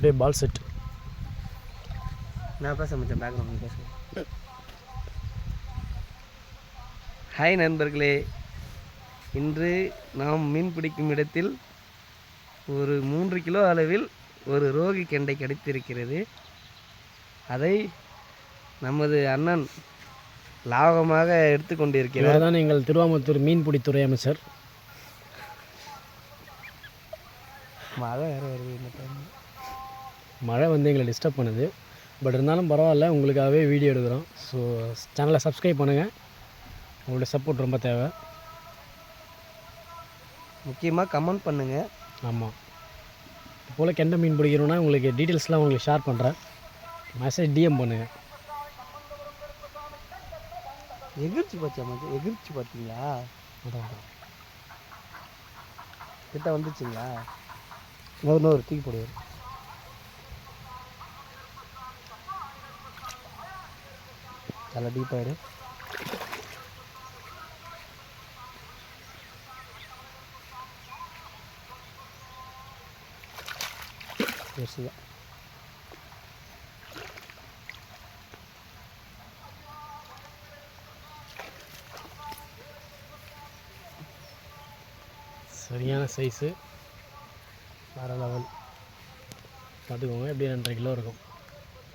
Today பால் set. நான் பேச முடிச்சேன், பேக்ரவுண்ட் பேசுகிறேன். ஹாய் நண்பர்களே, இன்று நாம் மீன் பிடிக்கும் இடத்தில் ஒரு 3 கிலோ அளவில் ஒரு ரோகி கெண்டை கிடைத்திருக்கிறது. அதை நமது அண்ணன் லாபமாக எடுத்துக்கொண்டிருக்கிறார். இவர் தான் எங்கள் திருவாமத்தூர் மீன்பிடித்துறை அமைச்சர். மழை வேறு வருது இந்த டைம். மழை வந்து எங்களை டிஸ்டர்ப் பண்ணுது. பட் இருந்தாலும் பரவாயில்ல, உங்களுக்காகவே வீடியோ எடுக்கிறோம். ஸோ சேனலை சப்ஸ்கிரைப் பண்ணுங்கள். உங்களுடைய சப்போர்ட் ரொம்ப தேவை. முக்கியமாக கமெண்ட் பண்ணுங்கள். ஆமாம், இது போல் கெண்டை மீன் பிடிக்கிறோன்னா உங்களுக்கு டீட்டெயில்ஸ்லாம் உங்களுக்கு ஷேர் பண்ணுறேன். மெசேஜ் டிஎம் பண்ணுங்கள். எகிர்ச்சி பார்த்தா மட்டும் எகிர்ச்சி பார்த்தீங்களா? அதான் கிட்ட வந்துச்சுங்களா? இன்னொரு தூக்கி போடுவார். நல்லா டீப்பாயிடு. சரியா சரியான சைஸு, வேறு லெவல். பார்த்துக்கோங்க, எப்படியும் 2.5 கிலோ இருக்கும்.